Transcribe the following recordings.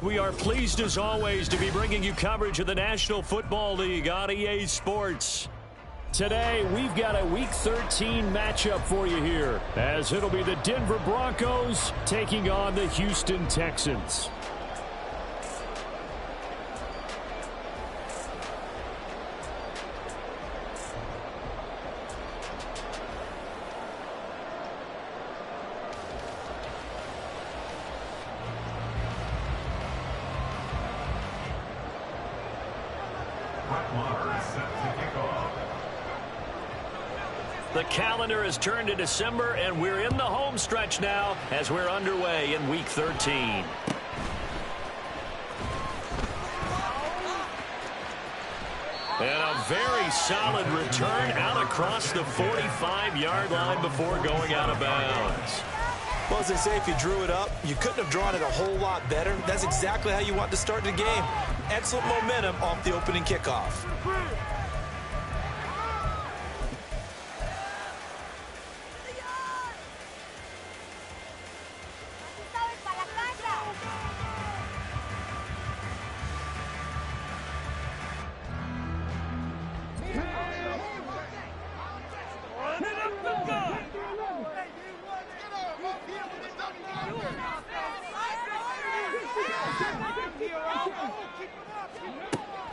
We are pleased as always to be bringing you coverage of the National Football League on EA Sports. Today, we've got a Week 13 matchup for you here, as it'll be the Denver Broncos taking on the Houston Texans. The calendar has turned to December, and we're in the home stretch now as we're underway in Week 13. And a very solid return out across the 45-yard line before going out of bounds. Well, as they say, if you drew it up, you couldn't have drawn it a whole lot better. That's exactly how you want to start the game. Excellent momentum off the opening kickoff.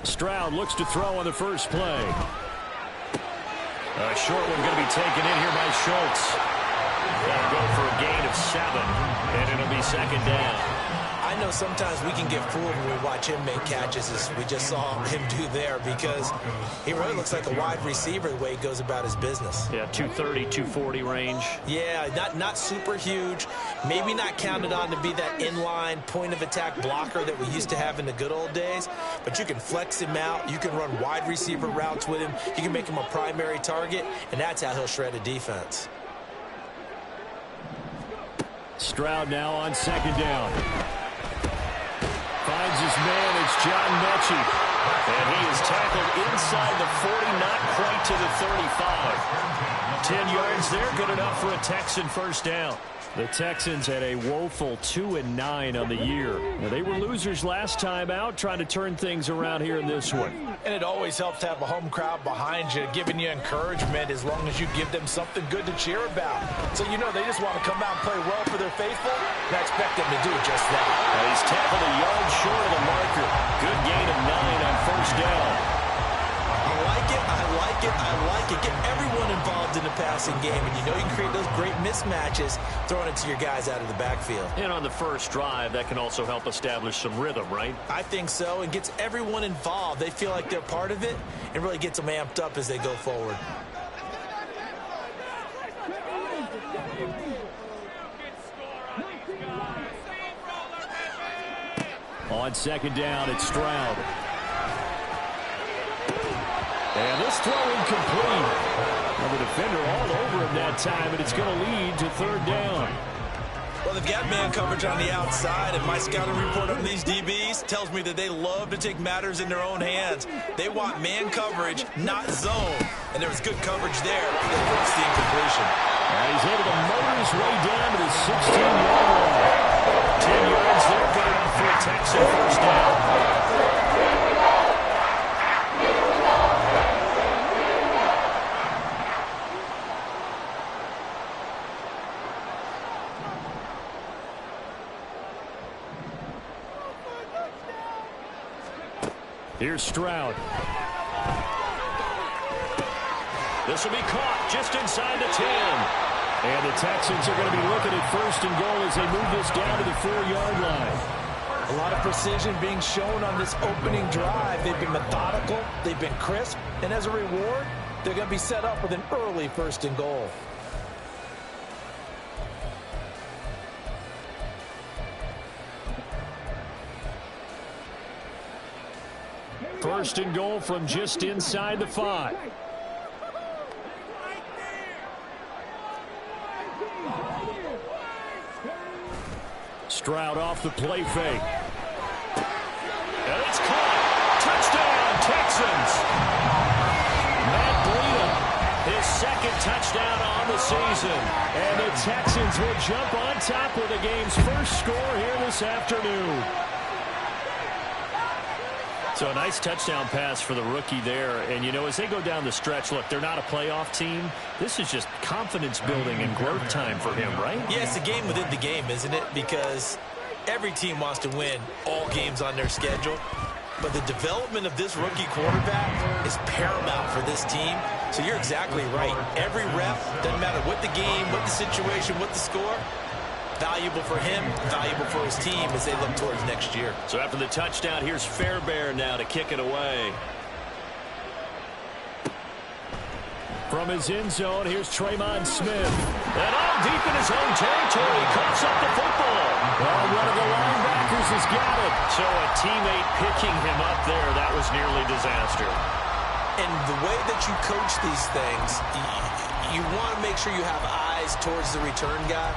Stroud looks to throw on the first play. A short one going to be taken in here by Schultz. That'll go for a gain of 7, and it'll be second down. I know sometimes we can get fooled when we watch him make catches, as we just saw him do there, because he really looks like a wide receiver the way he goes about his business. Yeah, 230, 240 range. Yeah, not super huge. Maybe not counted on to be that inline point-of-attack blocker that we used to have in the good old days, but you can flex him out. You can run wide receiver routes with him. You can make him a primary target, and that's how he'll shred a defense. Stroud now on second down. Finds his man, it's John Mechie. And he is tackled inside the 40, not quite to the 35. 10 yards there, good enough for a Texan first down. The Texans had a woeful 2-9 on the year. Now, they were losers last time out, trying to turn things around here in this one. And it always helps to have a home crowd behind you, giving you encouragement as long as you give them something good to cheer about. So, you know, they just want to come out and play well for their faithful, and I expect them to do just that. Now, he's tackled a yard short of the marker. Good gain of 9 on first down. I like it, I like it, I like it. Get everyone involved in the passing game, and you know you can create those great mismatches throwing it to your guys out of the backfield. And on the first drive, that can also help establish some rhythm, right? I think so, and gets everyone involved. They feel like they're part of it, and really gets them amped up as they go forward. On second down, it's Stroud. And this throw incomplete. Well, the defender all over him that time, and it's going to lead to third down. Well, they've got man coverage on the outside, and my scouting report on these DBs tells me that they love to take matters in their own hands. They want man coverage, not zone. And there was good coverage there that forced the incompletion. And he's able to motor his way down to the 16-yard line. 10 yards there, good enough for a Texan first down. Here's Stroud. This will be caught just inside the 10. And the Texans are going to be looking at first and goal as they move this down to the 4-yard line. A lot of precision being shown on this opening drive. They've been methodical, they've been crisp, and as a reward, they're going to be set up with an early first and goal. First and goal from just inside the 5. Stroud off the play fake. And it's caught. Touchdown, Texans. Matt Breida, his second touchdown on the season. And the Texans will jump on top with the game's first score here this afternoon. So a nice touchdown pass for the rookie there. And, you know, as they go down the stretch, look, they're not a playoff team. This is just confidence building and growth time for him, right? Yeah, it's a game within the game, isn't it? Because every team wants to win all games on their schedule. But the development of this rookie quarterback is paramount for this team. So you're exactly right. Every rep, doesn't matter what the game, what the situation, what the score, valuable for him, valuable for his team as they look towards next year. So after the touchdown, here's Fairbairn now to kick it away. From his end zone, here's Tremon Smith. And all deep in his own territory, coughs up the football. Well, one of the linebackers has got it. So a teammate picking him up there, that was nearly disaster. And the way that you coach these things, you want to make sure you have eyes towards the return guy,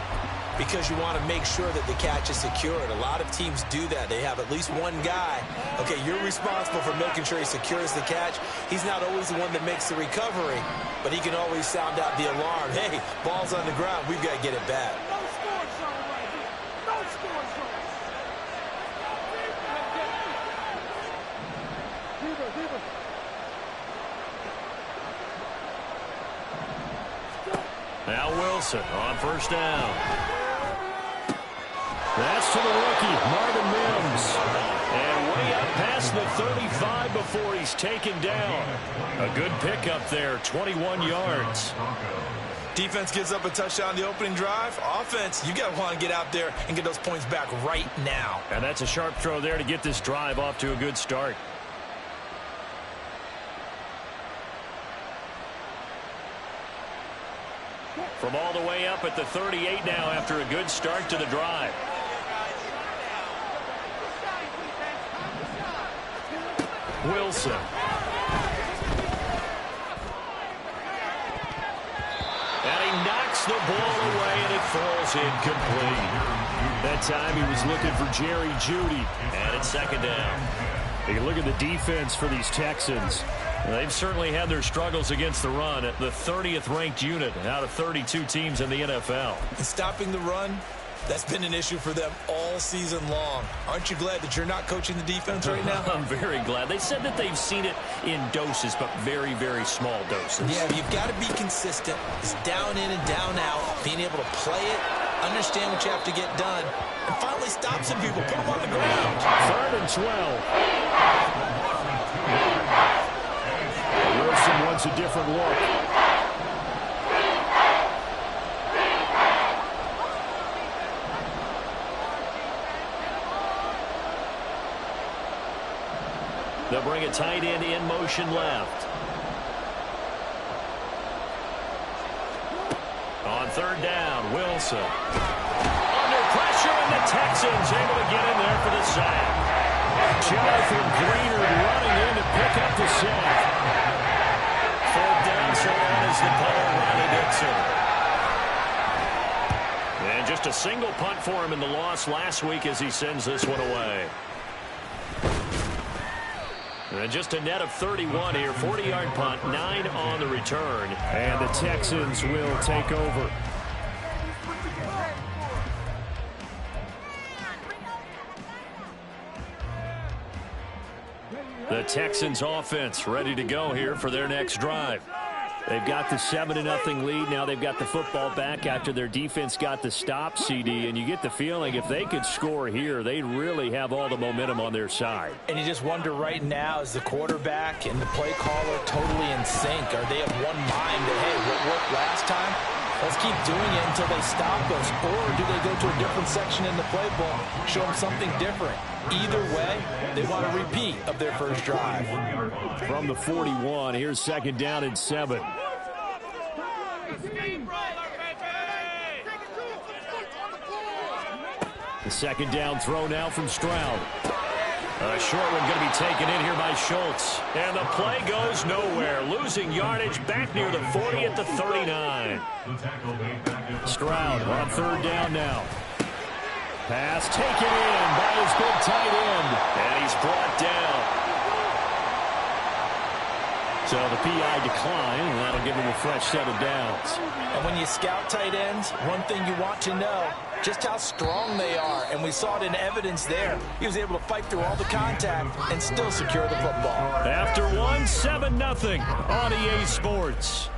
because you want to make sure that the catch is secured. A lot of teams do that. They have at least one guy. Okay, you're responsible for making sure he secures the catch. He's not always the one that makes the recovery, but he can always sound out the alarm. Hey, ball's on the ground. We've got to get it back. Now Wilson on first down. That's to the rookie, Marvin Mims. And way up past the 35 before he's taken down. A good pickup there, 21 yards. Defense gives up a touchdown the opening drive. Offense, you got to want to get out there and get those points back right now. And that's a sharp throw there to get this drive off to a good start. From all the way up at the 38 now after a good start to the drive. Wilson. And he knocks the ball away, and it falls incomplete. That time he was looking for Jerry Jeudy. And it's second down. You look at the defense for these Texans. They've certainly had their struggles against the run. At the 30th ranked unit out of 32 teams in the NFL. And stopping the run, that's been an issue for them all season long. Aren't you glad that you're not coaching the defense right now? I'm very glad. They said that they've seen it in doses, but very, very small doses. Yeah, you've got to be consistent. It's down in and down out. Being able to play it, understand what you have to get done, and finally stop some people. Put them on the ground. 3rd and 12. Wilson wants a different look. They'll bring a tight end in motion left. On 3rd down, Wilson. Under pressure, and the Texans able to get in there for the sack. Jonathan Greenard running in to pick up the sack. 4th down, so that is the punter, Ronnie Dixon. And just a single punt for him in the loss last week as he sends this one away. And just a net of 31 here. 40-yard punt, 9 on the return. And the Texans will take over. The Texans offense ready to go here for their next drive. They've got the 7-0 lead. Now they've got the football back after their defense got the stop, CD. And you get the feeling if they could score here, they really have all the momentum on their side. And you just wonder right now, is the quarterback and the play caller totally in sync? Are they of one mind that, hey, what worked last time? Let's keep doing it until they stop us. Or do they go to a different section in the playbook, show them something different? Either way, they want a repeat of their first drive. From the 41, here's 2nd down and 7. The 2nd down throw now from Stroud. A short one going to be taken in here by Schultz. And the play goes nowhere. Losing yardage back near the 40 at the 39. Stroud on 3rd down now. Pass taken in by his big tight end. And he's brought down. So the PI decline, and that'll give him a fresh set of downs. And when you scout tight ends, one thing you want to know, just how strong they are. And we saw it in evidence there. He was able to fight through all the contact and still secure the football. After one, 7-0 on EA Sports.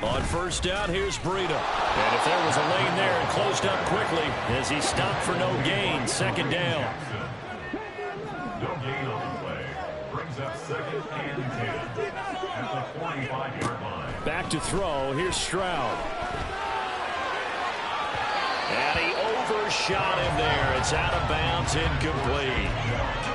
On first down, here's Breida. And if there was a lane there, it closed up quickly as he stopped for no gain. Second down. No gain on the play. Brings up 2nd and 10 at the 45-yard line. Back to throw. Here's Stroud. And he overshot him there. It's out of bounds, incomplete.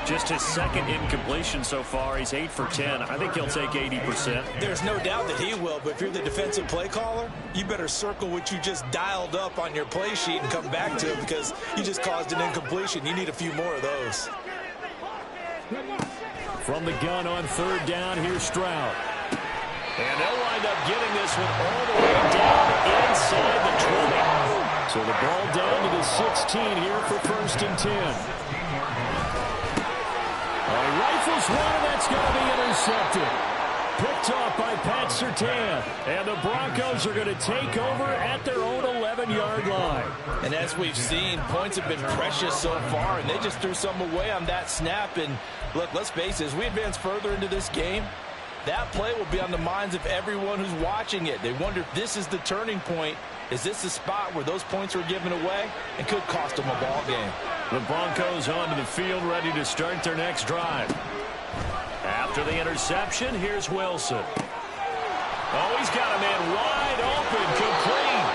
Just his second incompletion so far. He's 8 for 10. I think he'll take 80%. There's no doubt that he will, but if you're the defensive play caller, you better circle what you just dialed up on your play sheet and come back to it because you just caused an incompletion. You need a few more of those. From the gun on third down, here's Stroud. And they'll wind up getting this one all the way down inside the 20. So the ball down to the 16 here for 1st and 10. He rifles one, and that's going to be intercepted. Picked off by Pat Surtain. And the Broncos are going to take over at their own 11-yard line. And as we've seen, points have been precious so far, and they just threw some away on that snap. And look, let's face it, as we advance further into this game, that play will be on the minds of everyone who's watching it. They wonder if this is the turning point. Is this the spot where those points were given away and could cost them a ball game? The Broncos onto the field, ready to start their next drive. After the interception, here's Wilson. Oh, he's got a man wide open, complete.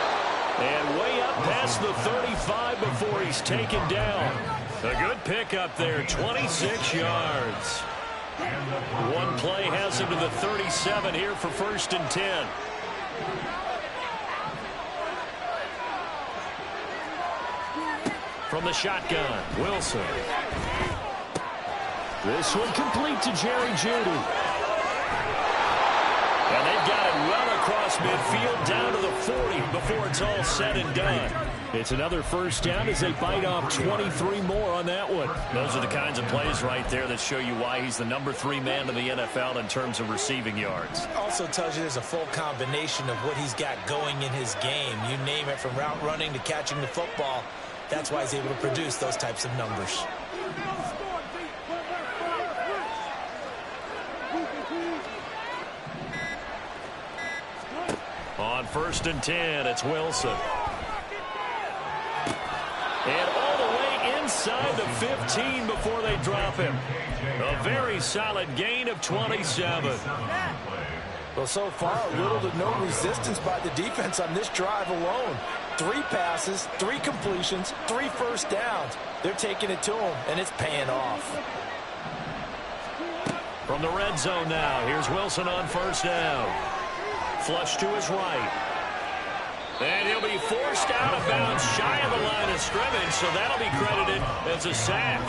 And way up past the 35 before he's taken down. A good pickup there, 26 yards. One play has him to the 37 here for 1st and 10. From the shotgun, Wilson. This one complete to Jerry Jeudy. And they've got it well across midfield down to the 40 before it's all said and done. It's another first down as they bite off 23 more on that one. Those are the kinds of plays right there that show you why he's the number 3 man in the NFL in terms of receiving yards. Also tells you there's a full combination of what he's got going in his game. You name it, from route running to catching the football. That's why he's able to produce those types of numbers. On 1st and 10, it's Wilson. And all the way inside the 15 before they drop him. A very solid gain of 27. Well, so far, little to no resistance by the defense on this drive alone. 3 passes, 3 completions, 3 first downs. They're taking it to him, and it's paying off. From the red zone now, here's Wilson on first down. Flush to his right. And he'll be forced out of bounds shy of the line of scrimmage, so that'll be credited as a sack.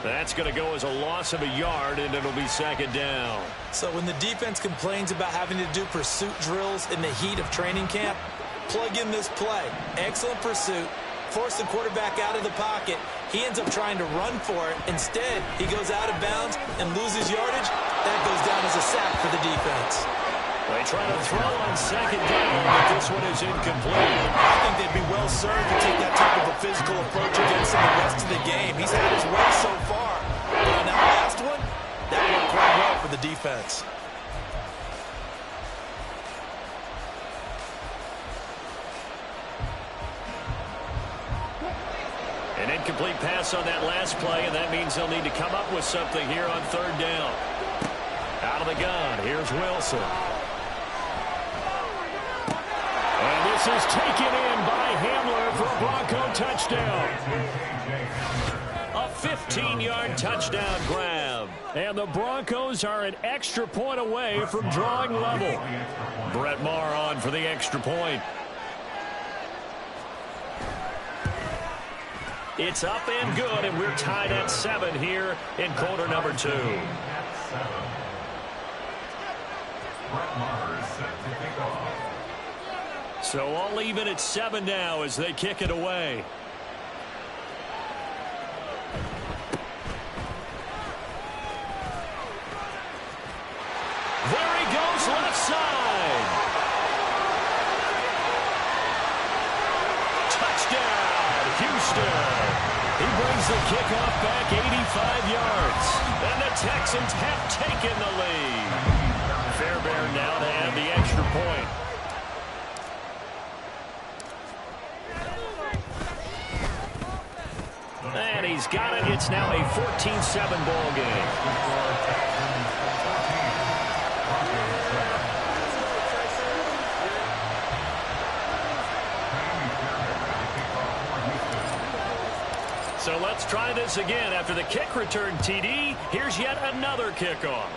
That's going to go as a loss of a yard, and it'll be second down. So when the defense complains about having to do pursuit drills in the heat of training camp, plug in this play. Excellent pursuit. Force the quarterback out of the pocket. He ends up trying to run for it. Instead, he goes out of bounds and loses yardage. That goes down as a sack for the defense. They try to throw on second down, but this one is incomplete. I think they'd be well served to take that type of a physical approach against him the rest of the game. He's had his way so far. But on that last one, that worked quite well for the defense. An incomplete pass on that last play, and that means they'll need to come up with something here on third down. Out of the gun, here's Wilson. And this is taken in by Hamler for a Bronco touchdown. A 15-yard touchdown grab. And the Broncos are an extra point away from drawing level. Brett Maher on for the extra point. It's up and good, and we're tied at 7 here in quarter number 2. So all even at 7 now as they kick it away. There he goes, left side. Touchdown, Houston. He brings the kickoff back 85 yards. And the Texans have taken the lead. Fairbairn now to add the extra point. And he's got it. It's now a 14-7 ball game. So let's try this again. After the kick return TD, here's yet another kickoff.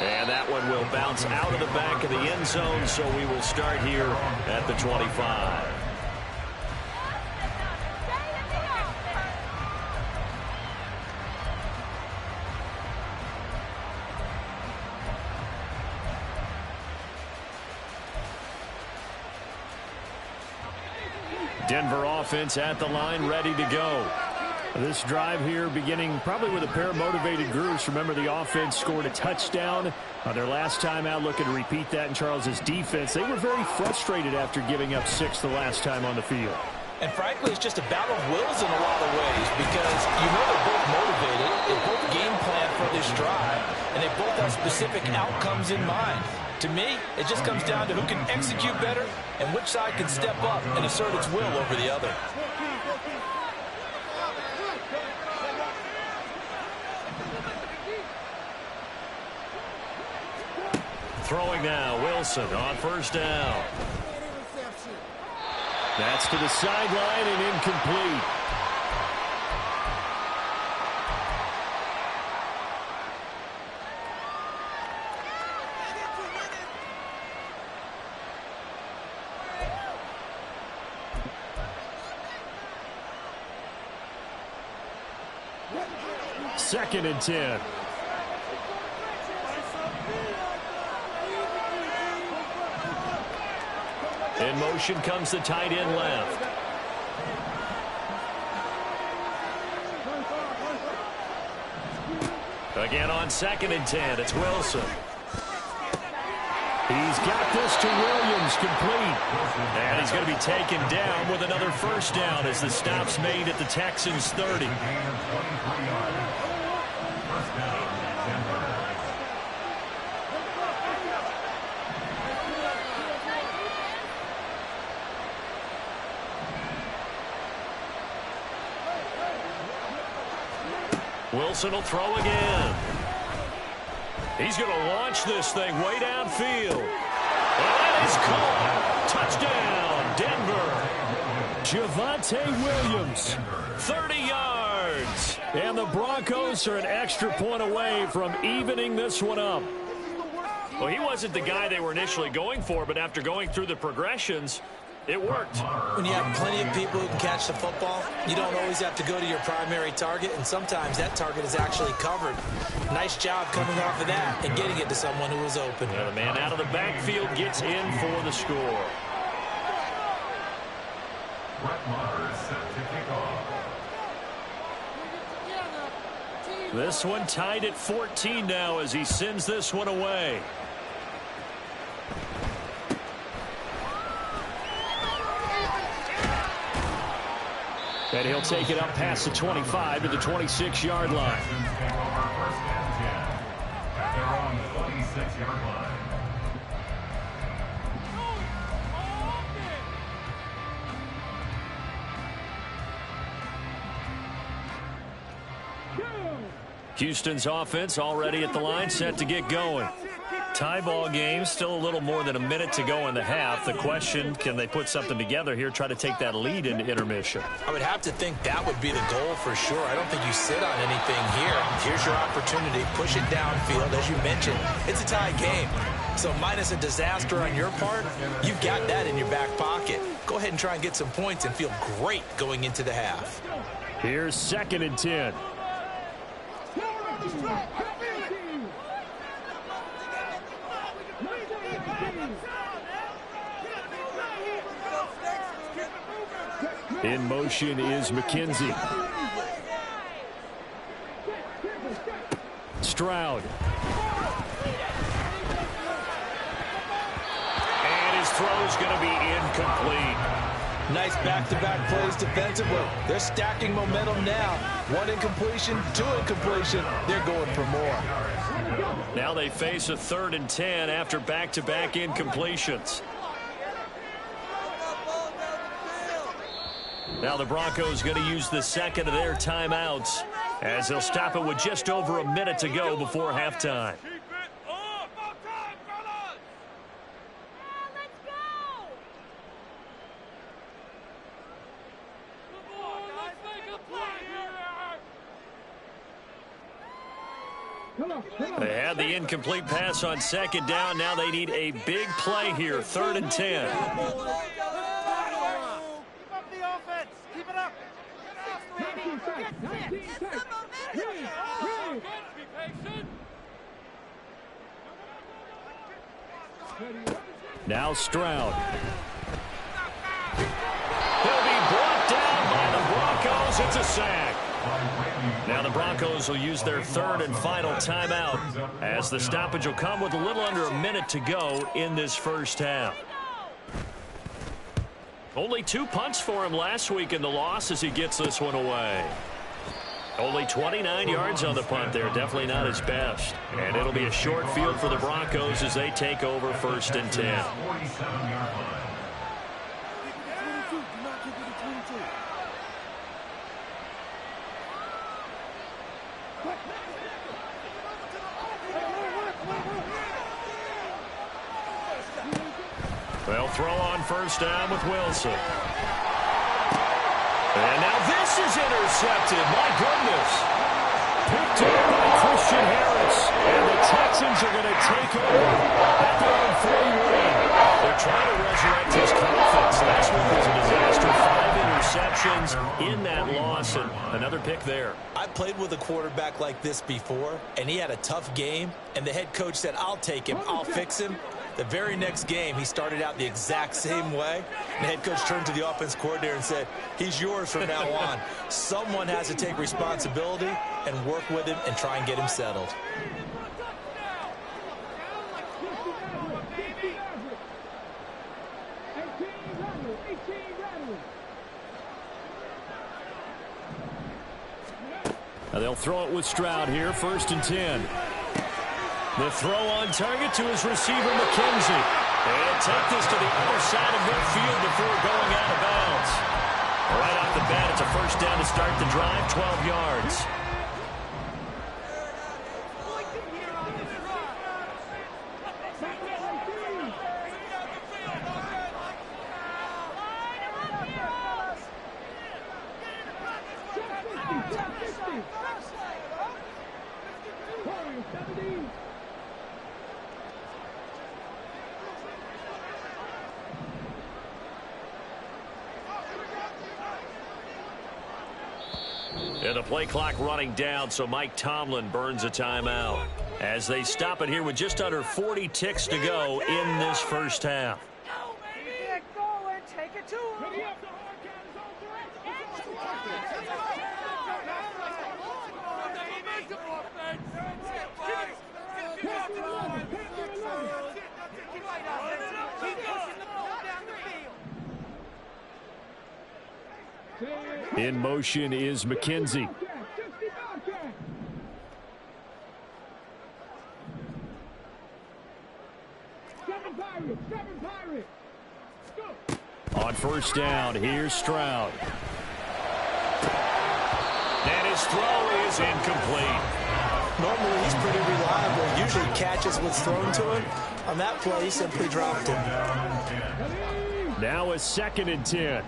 And that one will bounce out of the back of the end zone, so we will start here at the 25. Denver offense at the line, ready to go. This drive here beginning probably with a pair of motivated groups. Remember, the offense scored a touchdown their last time out, looking to repeat that in Charles's defense. They were very frustrated after giving up 6 the last time on the field. And frankly, it's just a battle of wills in a lot of ways because you know they're both motivated, they both game plan for this drive, and they both have specific outcomes in mind. To me, it just comes down to who can execute better and which side can step up and assert its will over the other. Throwing now, Wilson on first down. That's to the sideline and incomplete. Second and 10. In motion comes the tight end left. Again on second and 10, it's Wilson. He's got this to Williams, complete. And he's going to be taken down with another first down as the stop's made at the Texans' 30. Wilson will throw again. He's going to launch this thing way downfield. And that is caught. Touchdown, Denver. Javonte Williams, 30 yards. And the Broncos are an extra point away from evening this one up. Well, he wasn't the guy they were initially going for, but after going through the progressions, it worked. When you have plenty of people who can catch the football, you don't always have to go to your primary target, and sometimes that target is actually covered. Nice job coming off of that and getting it to someone who was open. Yeah, the man out of the backfield gets in for the score. This one tied at 14 now as he sends this one away. And he'll take it up past the 25 to the 26-yard line. Houston's offense already at the line, set to get going. Tie ball game, still a little more than a minute to go in the half. The question, can they put something together here, try to take that lead into intermission? I would have to think that would be the goal for sure. I don't think you sit on anything here. Here's your opportunity. Push it downfield. As you mentioned, it's a tie game. So minus a disaster on your part, you've got that in your back pocket. Go go ahead and try and get some points and feel great going into the half. Here's 2nd and 10. In motion is McKenzie. Stroud. And his throw's going to be incomplete. Nice back-to-back plays defensively. They're stacking momentum now. 1 incompletion, 2 incompletion. They're going for more. Now they face a 3rd and 10 after back-to-back incompletions. Now the Broncos going to use the 2nd of their timeouts as they'll stop it with just over a minute to go before halftime. They had the incomplete pass on 2nd down. Now they need a big play here, 3rd and 10. Now Stroud. He'll be brought down by the Broncos. It's a sack. Now the Broncos will use their 3rd and final timeout as the stoppage will come with a little under a minute to go in this first half. Only 2 punts for him last week in the loss as he gets this one away. Only 29 yards on the punt there. Definitely not his best. And it'll be a short field for the Broncos as they take over 1st and 10. They'll throw on 1st down with Wilson. And now this is intercepted. My goodness. Picked up by Christian Harris. And the Texans are going to take over at their own 40 ring. They're trying to resurrect his confidence. Last week was a disaster. 5 interceptions in that loss. And another pick there. I played with a quarterback like this before, and he had a tough game. And the head coach said, I'll take him. I'll fix him. The very next game, he started out the exact same way. And the head coach turned to the offense coordinator and said, he's yours from now on. Someone has to take responsibility and work with him and try and get him settled. Now they'll throw it with Stroud here, 1st and 10. The throw on target to his receiver, McKenzie. And take this to the other side of midfield before going out of bounds. Right off the bat, it's a 1st down to start the drive, 12 yards. And the play clock running down, so Mike Tomlin burns a timeout as they stop it here with just under 40 ticks to go in this first half. Take it to him. In motion is McKenzie. On 1st down, here's Stroud. And his throw is incomplete. Normally, he's pretty reliable. Usually catches what's thrown to him. On that play, he simply dropped him. Now a 2nd and 10.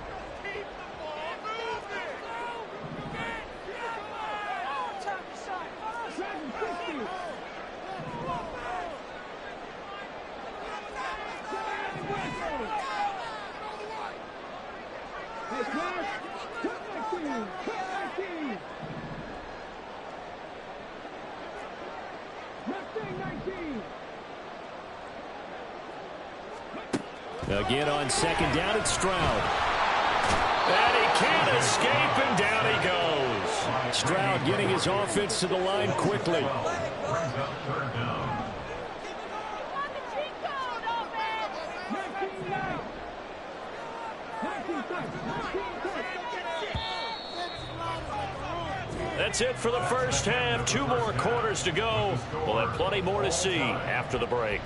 Again on second down, it's Stroud. And he can't escape, and down he goes. Stroud getting his offense to the line quickly. That's it for the first half. 2 more quarters to go. We'll have plenty more to see after the break.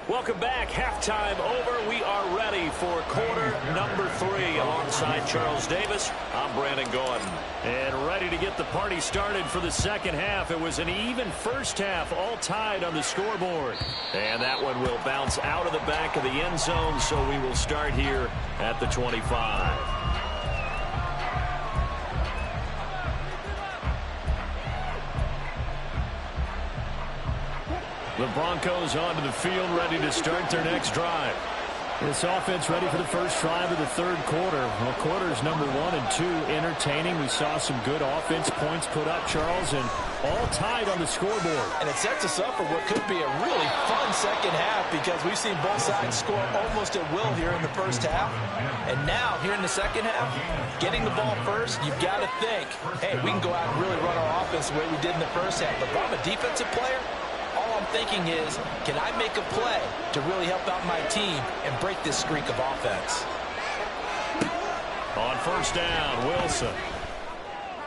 Welcome back. Halftime over. We are ready for quarter number 3 alongside Charles Davis. I'm Brandon Gordon. And ready to get the party started for the second half. It was an even first half, all tied on the scoreboard. And that one will bounce out of the back of the end zone, so we will start here at the 25. The Broncos onto the field, ready to start their next drive. This offense ready for the first drive of the third quarter. Well, quarters number 1 and 2 entertaining. We saw some good offense points put up, Charles, and all tied on the scoreboard. And it sets us up for what could be a really fun second half because we've seen both sides score almost at will here in the first half. And now, here in the second half, getting the ball first, you've got to think, hey, we can go out and really run our offense the way we did in the first half. But if I'm a defensive player, all I'm thinking is, can I make a play to really help out my team and break this streak of offense? On first down, Wilson.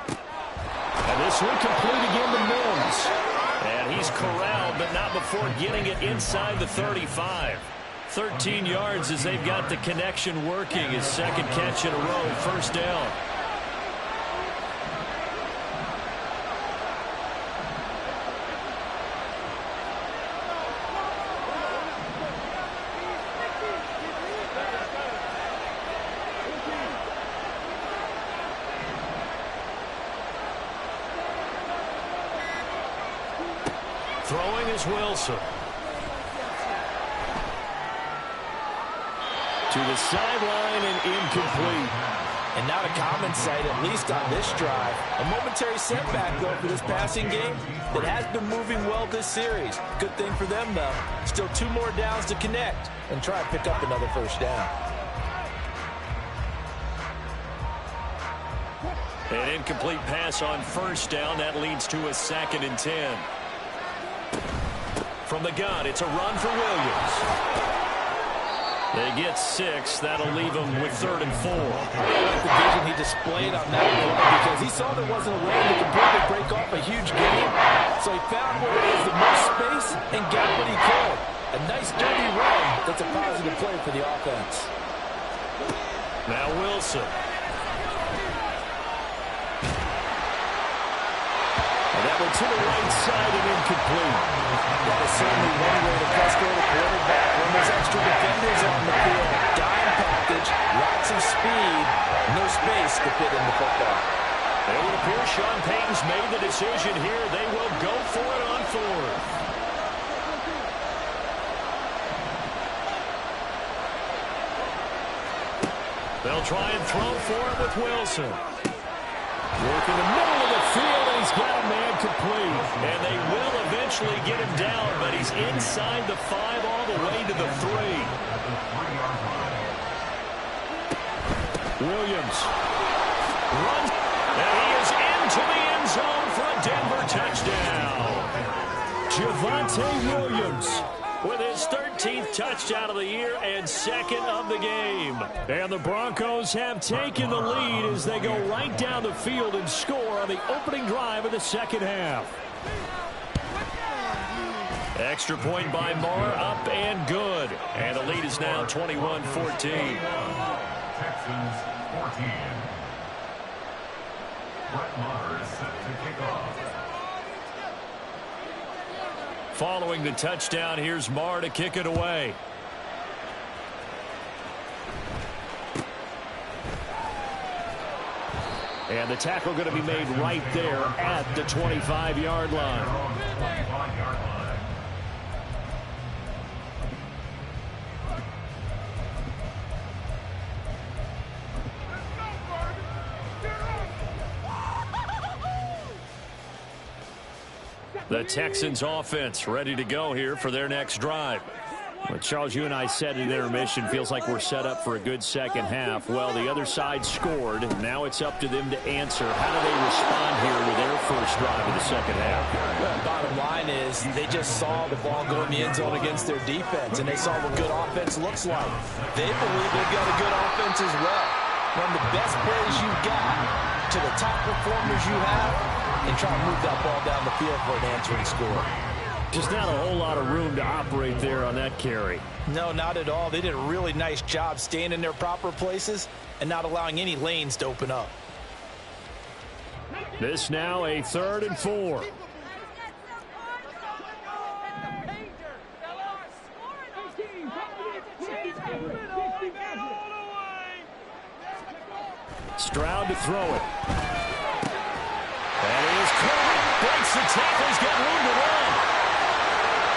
And this one complete again to Mims. And he's corralled, but not before getting it inside the 35. 13 yards as they've got the connection working. His second catch in a row, first down. Throwing is Wilson. To the sideline and incomplete. And not a common sight, at least on this drive. A momentary setback, though, for this passing game that has been moving well this series. Good thing for them, though. Still 2 more downs to connect and try to pick up another first down. An incomplete pass on first down. That leads to a 2nd and 10. From the gun, it's a run for Williams. They get 6. That'll leave them with 3rd and 4. I like the vision he displayed on that one because he saw there wasn't a way to completely break off a huge gain. So he found where there was the most space and got what he could. A nice dirty run that's a positive play for the offense. Now Wilson. And that one to the right side and incomplete. That is certainly one way to frustrate a quarterback when there's extra defenders on the field. Dime package, lots of speed, no space to fit in the football. It would appear Sean Payton's made the decision here. They will go for it on 4th. They'll try and throw for it with Wilson. Work in the middle of the field, and he's got a man complete. And they will eventually get him down, but he's inside the 5 all the way to the 3. Williams runs, and he is into the end zone for a Denver touchdown. Javonte Williams with his 13th touchdown of the year and 2nd of the game. And the Broncos have taken the lead as they go right down the field and score on the opening drive of the second half. Extra point by Moore, up and good. And the lead is now 21-14. Texans 14. Brett Maher is set to kick off. Following the touchdown, here's Marr to kick it away. And the tackle going to be made right there at the 25-yard line. The Texans offense ready to go here for their next drive. Well, Charles, you and I said in intermission, feels like we're set up for a good second half. Well, the other side scored. Now it's up to them to answer. How do they respond here with their first drive of the second half? Well, bottom line is they just saw the ball go in the end zone against their defense, and they saw what good offense looks like. They believe they've got a good offense as well. Run the best plays you've got to the top performers you have, and try to move that ball down the field for an answering score. Just not a whole lot of room to operate there on that carry. No, not at all. They did a really nice job staying in their proper places and not allowing any lanes to open up. This now a 3rd and 4. Stroud to throw it. And he is caught. Breaks the tackle. He's got room to run.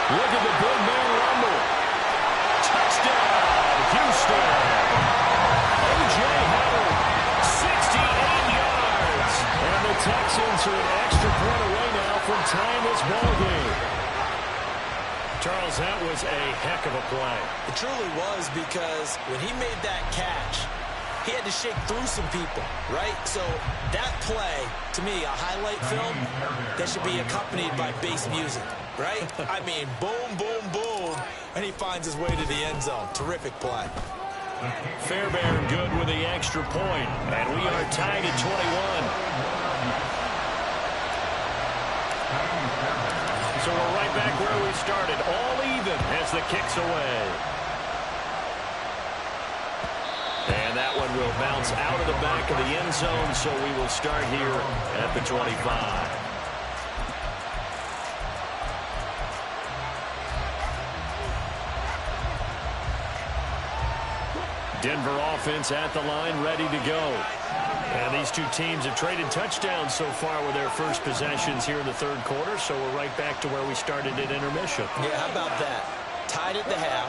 Look at the big man rumble. Touchdown, Houston. O.J. Howard, 68 yards. And the Texans are an extra point away now from tying this ball game. Charles, that was a heck of a play. It truly was, because when he made that catch, he had to shake through some people, right? So that play, to me, a highlight film, that should be accompanied by bass music, right? I mean, boom, boom, boom, and he finds his way to the end zone. Terrific play. Fairbairn good with the extra point, and we are tied at 21. So we're right back where we started, all even as the kick's away. And that one will bounce out of the back of the end zone, so we will start here at the 25. Denver offense at the line, ready to go. And these two teams have traded touchdowns so far with their first possessions here in the third quarter, so we're right back to where we started at intermission. Yeah, how about that? Tied at the half,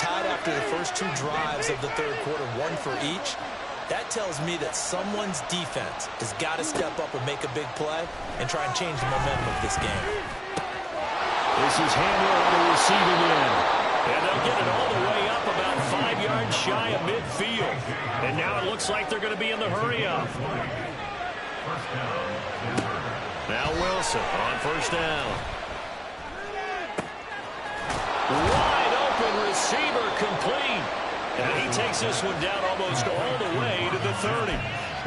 tied after the first two drives of the third quarter, one for each. That tells me that someone's defense has got to step up and make a big play and try and change the momentum of this game. This is Hamler on the receiving end. And they'll get it all the way up about 5 yards shy of midfield. And now it looks like they're going to be in the hurry-up. Now Wilson on first down. Wide open receiver complete. And he takes this one down almost all the way to the 30.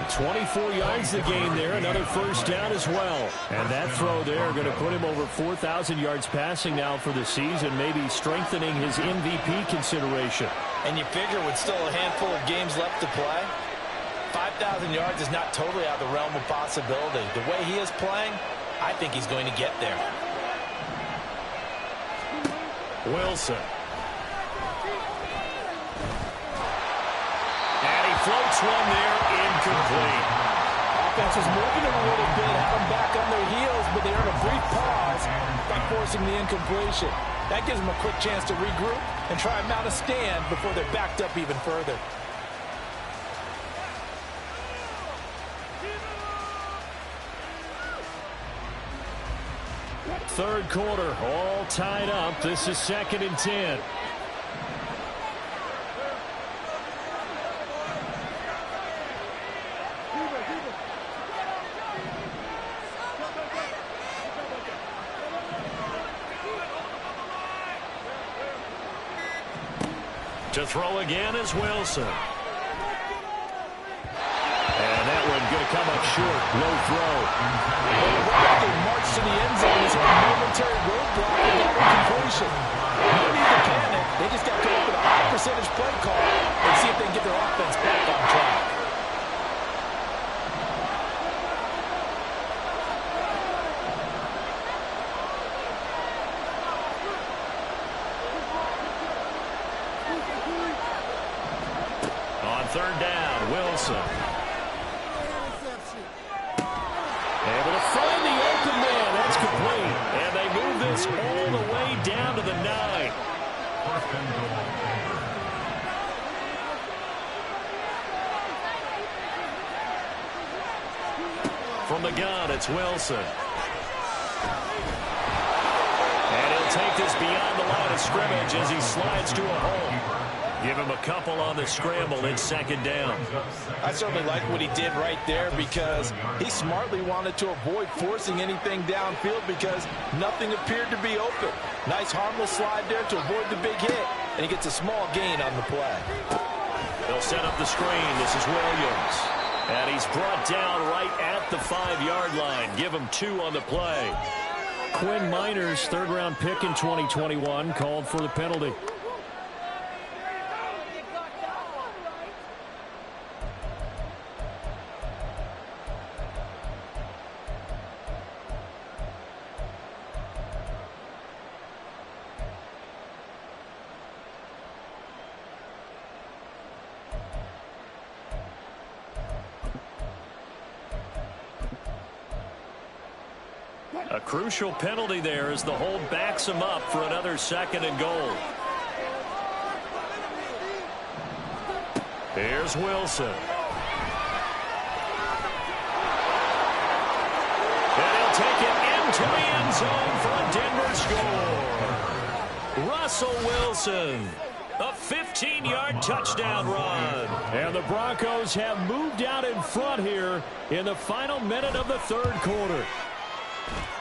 24 yards the game there, another first down as well. And that throw there going to put him over 4,000 yards passing now for the season, maybe strengthening his MVP consideration. And you figure with still a handful of games left to play, 5,000 yards is not totally out of the realm of possibility. The way he is playing, I think he's going to get there. Wilson. And he floats one there, incomplete. Offense was moving it a little bit, had them back on their heels, but they earned a brief pause by forcing the incompletion. That gives them a quick chance to regroup and try and mount a stand before they're backed up even further. Third quarter, all tied up. This is 2nd and 10. To throw again is Wilson. And that one going to come up short. Low throw. They march to the end zone as a momentary roadblock and that incompletion. No need to panic. They just got to come up with a high percentage play call and see if they can get their offense back on track. On third down, Wilson. down to the 9. First and goal. From the gun, it's Wilson. And he'll take this beyond the line of scrimmage as he slides to a hole. Give him a couple on the scramble in second down. I certainly like what he did right there because he smartly wanted to avoid forcing anything downfield because nothing appeared to be open. Nice harmless slide there to avoid the big hit, and he gets a small gain on the play. They'll set up the screen. This is Williams. And he's brought down right at the 5-yard line. Give him 2 on the play. Quinn Miners, third-round pick in 2021, called for the penalty. A crucial penalty there as the hold backs him up for another 2nd and goal. Here's Wilson. And he'll take it into the end zone for a Denver score. Russell Wilson. A 15-yard touchdown run. And the Broncos have moved out in front here in the final minute of the 3rd quarter.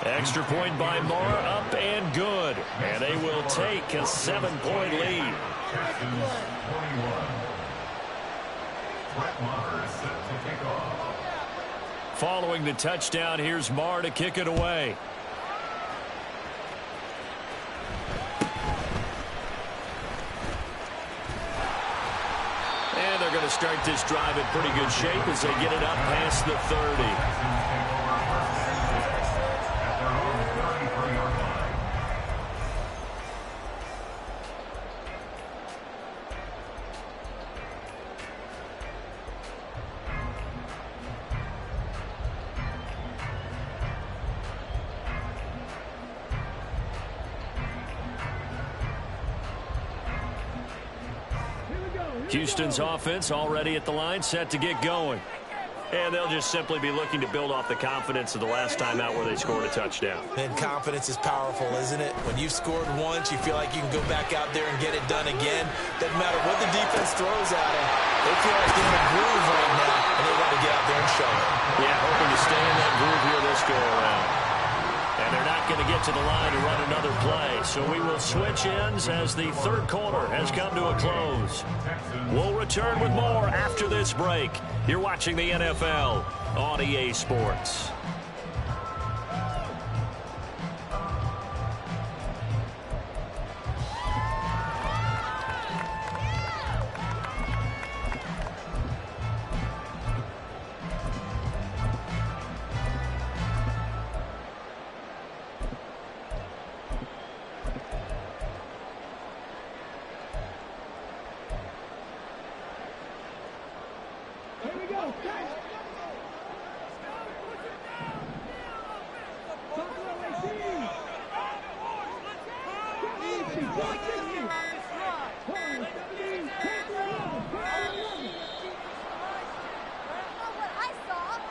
Extra point by Moore, up and good. And they will take a 7-point lead. Texans 21. Brett Maher is set to kick off. Following the touchdown, here's Maher to kick it away. And they're going to start this drive in pretty good shape as they get it up past the 30. Houston's offense already at the line, set to get going. And they'll just simply be looking to build off the confidence of the last time out where they scored a touchdown. And confidence is powerful, isn't it? When you've scored once, you feel like you can go back out there and get it done again. Doesn't matter what the defense throws at them. They feel like they're in a groove right now, and they want to get out there and show it. Yeah, hoping to stay in that groove here this go-around. And they're not going to get to the line to run another play. So we will switch ends as the 3rd quarter has come to a close. We'll return with more after this break. You're watching the NFL on EA Sports.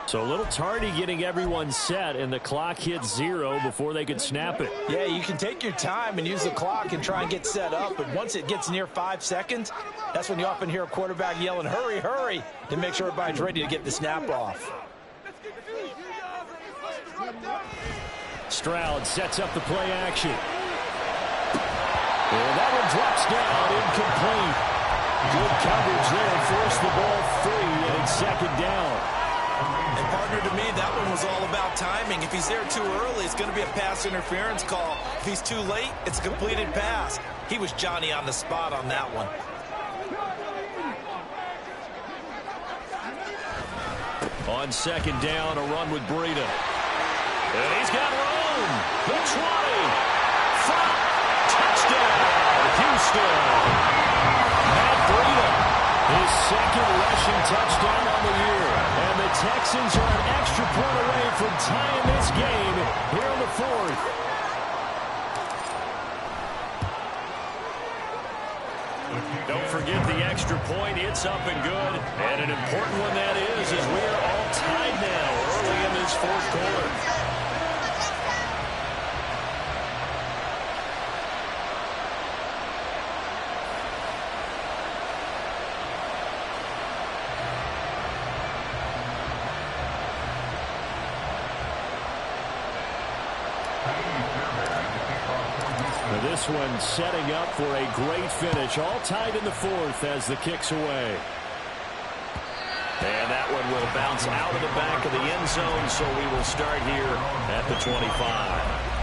So a little tardy getting everyone set, and the clock hits 0 before they could snap it. Yeah, you can take your time and use the clock and try and get set up, but once it gets near 5 seconds, that's when you often hear a quarterback yelling, hurry, hurry, to make sure everybody's ready to get the snap off. Stroud sets up the play action. And that one drops down, incomplete. Good coverage there, forced the ball free, and it's 2nd down. And partner, to me, that one was all about timing. If he's there too early, it's going to be a pass interference call. If he's too late, it's a completed pass. He was Johnny on the spot on that one. On 2nd down, a run with Breida. And he's got room. The 20. Touchdown, Houston. Matt Breida, his 2nd rushing touchdown on the year. And the Texans are an extra point away from tying this game here in the 4th. Don't forget the extra point. It's up and good. And an important one that is, as we are all tied now early in this fourth quarter. This one setting up for a great finish. All tied in the fourth as the kick's away. And that one will bounce out of the back of the end zone, so we will start here at the 25.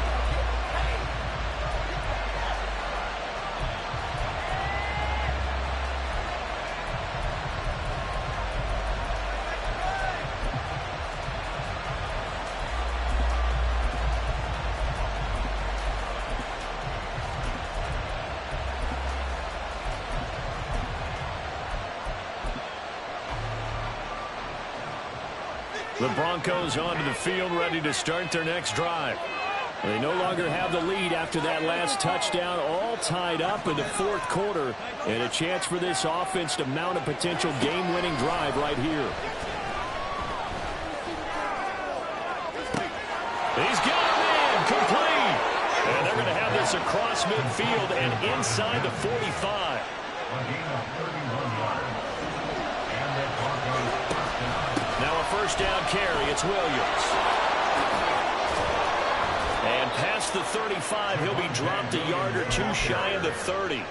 The Broncos onto the field, ready to start their next drive. They no longer have the lead after that last touchdown, all tied up in the fourth quarter, and a chance for this offense to mount a potential game-winning drive right here. He's got a man complete, and they're going to have this across midfield and inside the 45. First down carry, it's Williams. And past the 35, he'll be dropped a yard or two shy of the 30.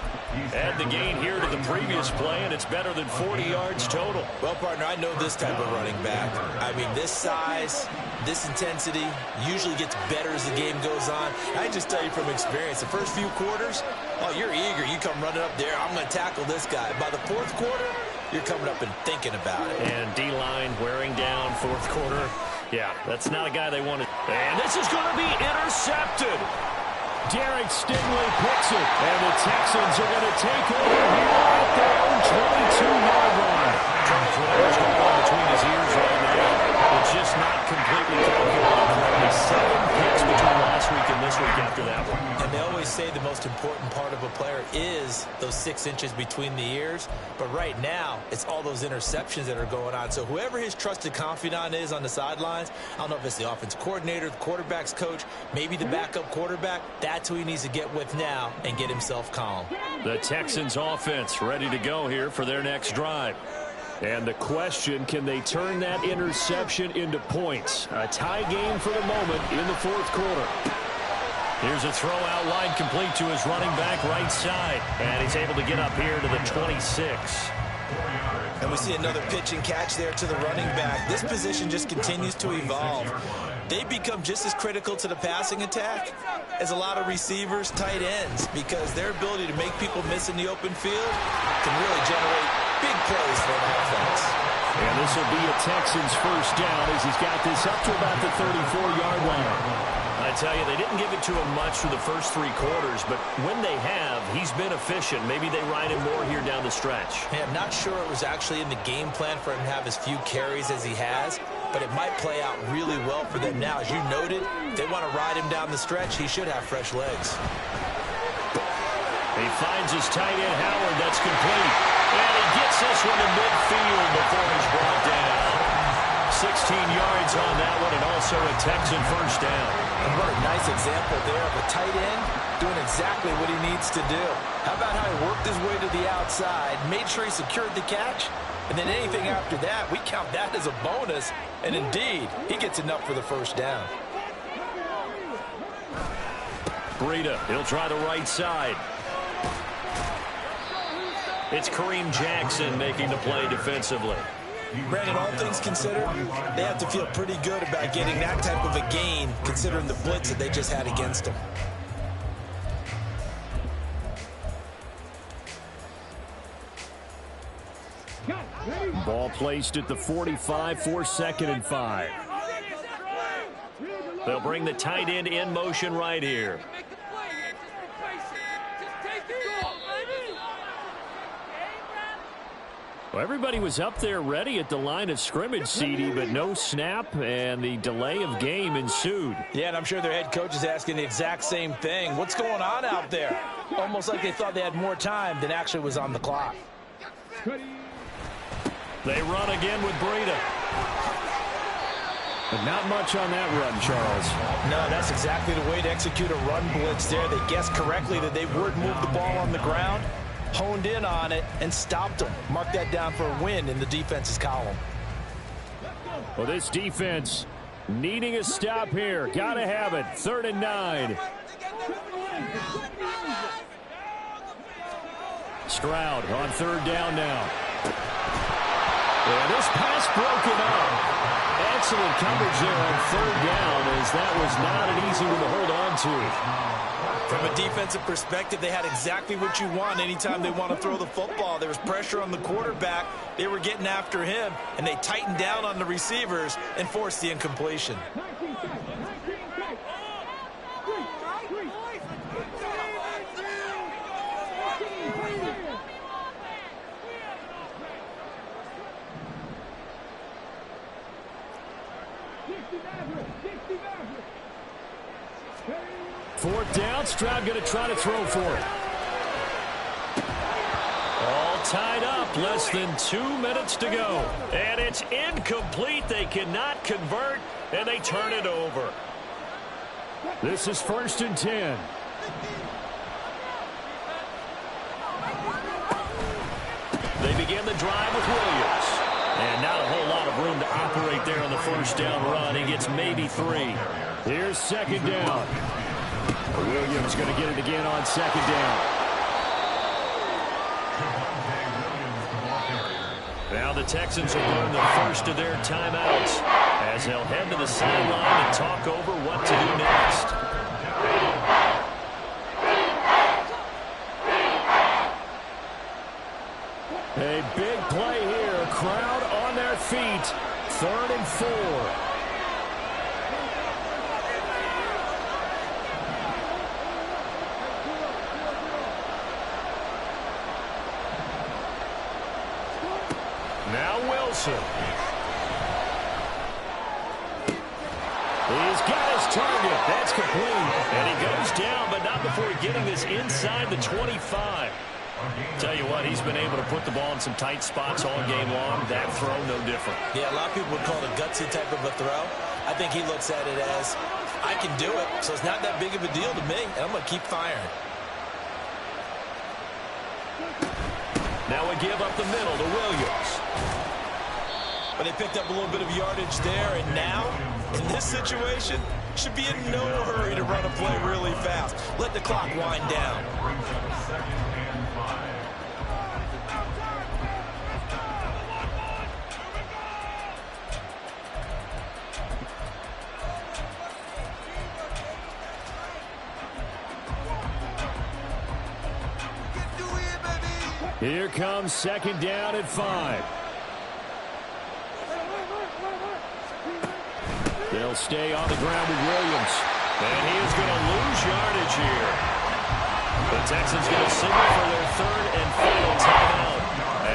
Add the gain here to the previous play, and it's better than 40 yards total. Well, partner, I know this type of running back. I mean, this size, this intensity usually gets better as the game goes on. I just tell you from experience, the first few quarters, oh, you're eager. You come running up there, I'm going to tackle this guy. By the fourth quarter, you're coming up and thinking about it. And D-line wearing down fourth quarter. Yeah, that's not a guy they wanted. And this is going to be intercepted. Derek Stingley picks it. And the Texans are going to take over here at their own 22-yard line. Charles, whatever's going on between his ears right now, it's just not completely calculated correctly. 7 picks between last week and this week after that one. And they always say the most important part of a player is those 6 inches between the ears. But right now, it's all those interceptions that are going on. So whoever his trusted confidant is on the sidelines, I don't know if it's the offensive coordinator, the quarterback's coach, maybe the backup quarterback, that's who he needs to get with now and get himself calm. The Texans offense ready to go here for their next drive. And the question, can they turn that interception into points? A tie game for the moment in the fourth quarter. Here's a throw out line complete to his running back right side. And he's able to get up here to the 26. And we see another pitch and catch there to the running back. This position just continues to evolve. They become just as critical to the passing attack as a lot of receivers, tight ends, because their ability to make people miss in the open field can really generate big plays for an offense. And this will be a Texans first down as he's got this up to about the 34-yard line. I tell you, they didn't give it to him much for the first 3 quarters, but when they have, he's been efficient. Maybe they ride him more here down the stretch. Hey, I'm not sure it was actually in the game plan for him to have as few carries as he has, but it might play out really well for them now. As you noted, they want to ride him down the stretch. He should have fresh legs. He finds his tight end, Howard. That's complete. And he gets this one to midfield before he's brought down. 16 yards on that one, and also a Texan first down. And what a nice example there of a tight end doing exactly what he needs to do. How about how he worked his way to the outside, made sure he secured the catch, and then anything after that, we count that as a bonus. And indeed, he gets enough for the first down. Breida, he'll try the right side. It's Kareem Jackson making the play defensively. Brandon, all things considered, they have to feel pretty good about getting that type of a gain, considering the blitz that they just had against them. Ball placed at the 45 for 2nd and 5. They'll bring the tight end in motion right here. Well, everybody was up there ready at the line of scrimmage, CD, but no snap, and the delay of game ensued. Yeah, and I'm sure their head coach is asking the exact same thing. What's going on out there? Almost like they thought they had more time than actually was on the clock. They run again with Breida. But not much on that run, Charles. No, that's exactly the way to execute a run blitz there. They guessed correctly that they would move the ball on the ground, honed in on it, and stopped them. Mark that down for a win in the defense's column. Well, this defense needing a stop here. Got to have it. 3rd and 9. Stroud on 3rd down now. And this pass broken up. Excellent coverage there on 3rd down, as that was not an easy one to hold on to. From a defensive perspective, they had exactly what you want anytime they want to throw the football. There was pressure on the quarterback. They were getting after him, and they tightened down on the receivers and forced the incompletion. Fourth down, Stroud going to try to throw for it. All tied up, less than 2 minutes to go. And it's incomplete. They cannot convert, and they turn it over. This is 1st and 10. They begin the drive with Williams. And not a whole lot of room to operate there on the 1st down run. He gets maybe 3. Here's 2nd down. Williams going to get it again on 2nd down. Now the Texans will burn the first of their timeouts as they'll head to the sideline and talk over what to do next. A big play here. Crowd on their feet. 3rd and 4. Now Wilson. He's got his target. That's complete. And he goes down, but not before getting this inside the 25. Tell you what, he's been able to put the ball in some tight spots all game long. That throw, no different. Yeah, a lot of people would call it a gutsy type of a throw. I think he looks at it as, I can do it, so it's not that big of a deal to me, and I'm going to keep firing. Now we give up the middle to Williams. But they picked up a little bit of yardage there, and now, in this situation, should be in no hurry to run a play really fast. Let the clock wind down. Here comes 2nd down at 5. They'll stay on the ground with Williams. And he is going to lose yardage here. The Texans going to signal for their 3rd and final timeout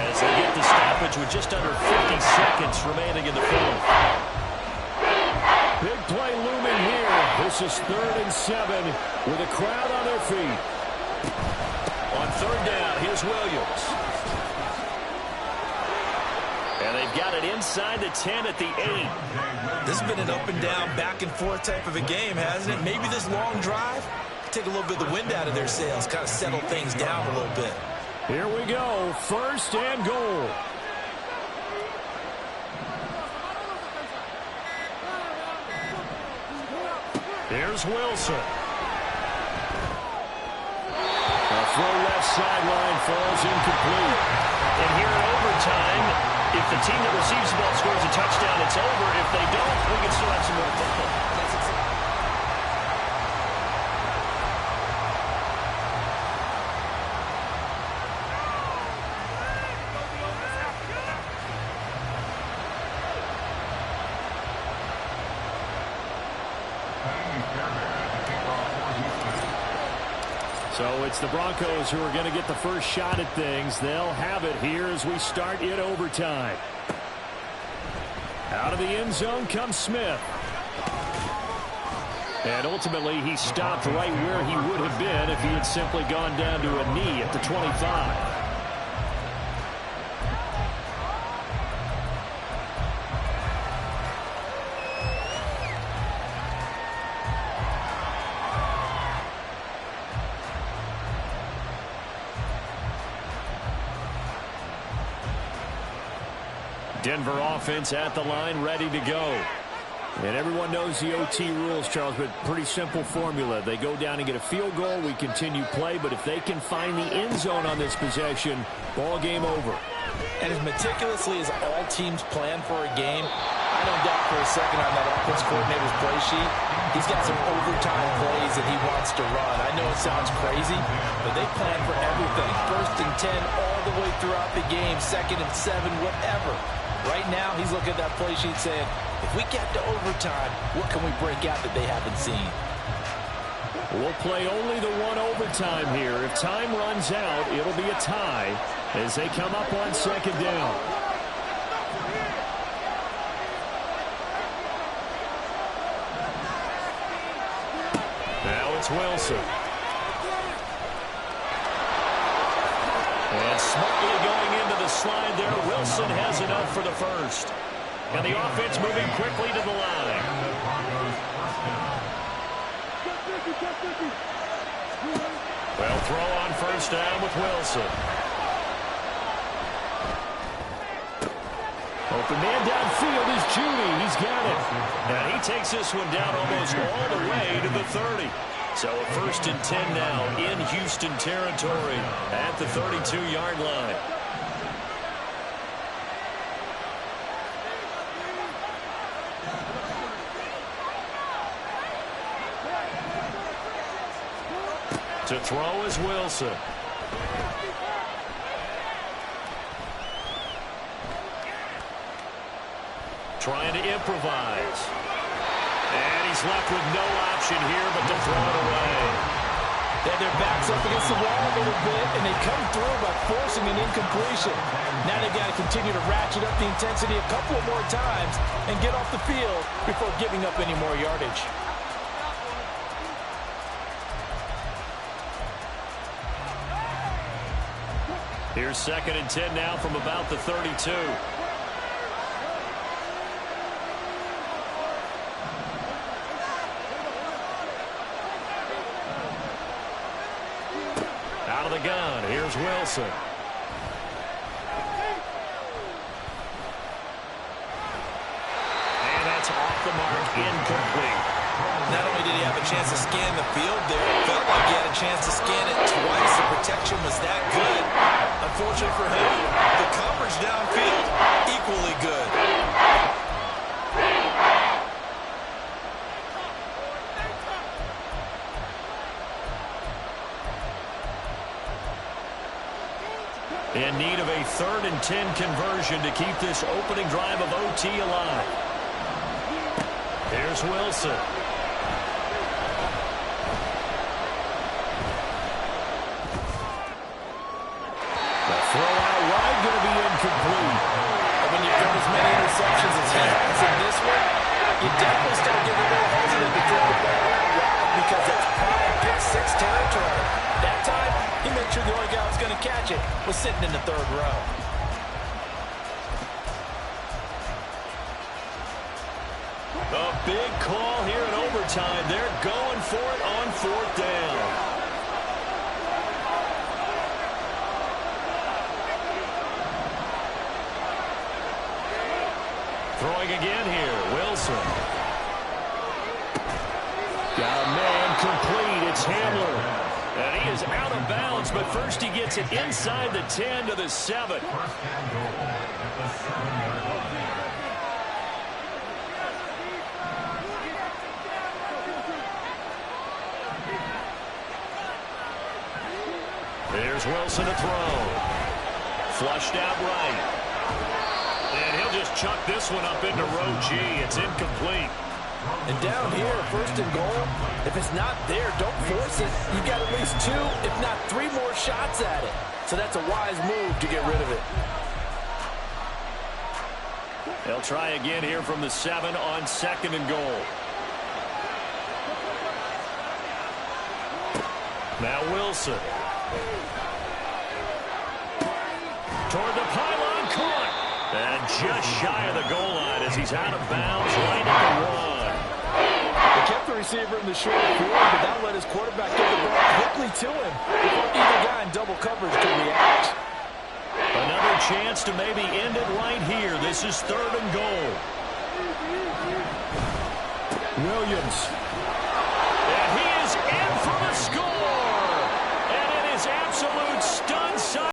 as they get the stoppage with just under 50 seconds remaining in the 4th. Big play looming here. This is 3rd and 7 with a crowd on their feet. On 3rd down, here's Williams. And they've got it inside the 10 at the 8. This has been an up and down, back and forth type of a game, hasn't it? Maybe this long drive take a little bit of the wind out of their sails, kind of settle things down a little bit. Here we go, 1st and goal. Here's Wilson. A throw left sideline falls incomplete. And here in overtime, if the team that receives the ball scores a touchdown, it's over. If they don't, we can still have some more football. That's exactly. So it's the Broncos who are going to get the first shot at things. They'll have it here as we start in overtime. Out of the end zone comes Smith. And ultimately, he stopped right where he would have been if he had simply gone down to a knee at the 25. Denver offense at the line, ready to go. And everyone knows the OT rules, Charles, but pretty simple formula. They go down and get a field goal, we continue play, but if they can find the end zone on this possession, ball game over. And as meticulously as all teams plan for a game, I don't doubt for a second on that offense coordinator's play sheet, he's got some overtime plays that he wants to run. I know it sounds crazy, but they plan for everything. 1st and 10 all the way throughout the game, 2nd and 7, whatever. Right now, he's looking at that play sheet saying, if we get to overtime, what can we break out that they haven't seen? We'll play only the one overtime here. If time runs out, it'll be a tie as they come up on 2nd down. Now it's Wilson. And smartly going into the slide there, Wilson has enough for the first. And the offense moving quickly to the line. Well, throw on 1st down with Wilson. Open man downfield is Judy. He's got it. And he takes this one down almost all the way to the 30. So a 1st and 10 now in Houston territory at the 32-yard line. To throw is Wilson. Trying to improvise. And he's left with no option here but to throw it away. They have their backs up against the wall a little bit, and they come through by forcing an incompletion. Now they've got to continue to ratchet up the intensity a couple of more times and get off the field before giving up any more yardage. Here's 2nd and 10 now from about the 32. Out of the gun, here's Wilson. And that's off the mark, incomplete. Not only did he have a chance to scan the field there, it felt like he had a chance to scan it twice. The protection was that good. Unfortunately for him, the coverage downfield, equally good. In need of a 3rd and 10 conversion to keep this opening drive of OT alive. Here's Wilson. The throw out wide going to be incomplete. And when you've got as many interceptions as he has in this one, you definitely start getting a little hesitant to throw the ball out wide because that's prime pick 6 territory. That time, he made sure the only guy who was going to catch it was sitting in the 3rd row. A big call here in overtime. They're going for it on 4th down. Throwing again here, Wilson. Got a man complete. It's Hamler. And he is out of bounds, but first he gets it inside the 10 to the 7. 1st and goal at the 7-yard line. There's Wilson to throw. Flushed out right. And he'll just chuck this one up into row G. It's incomplete. And down here, 1st and goal, if it's not there, don't force it. You've got at least 2, if not 3 more shots at it. So that's a wise move to get rid of it. They'll try again here from the 7 on 2nd and goal. Now Wilson. Toward the pylon, caught. And just shy of the goal line as he's out of bounds right at the one. They kept the receiver in the short field, but that let his quarterback get the ball quickly to him before either guy in double coverage could react. Another chance to maybe end it right here. This is 3rd and goal. Williams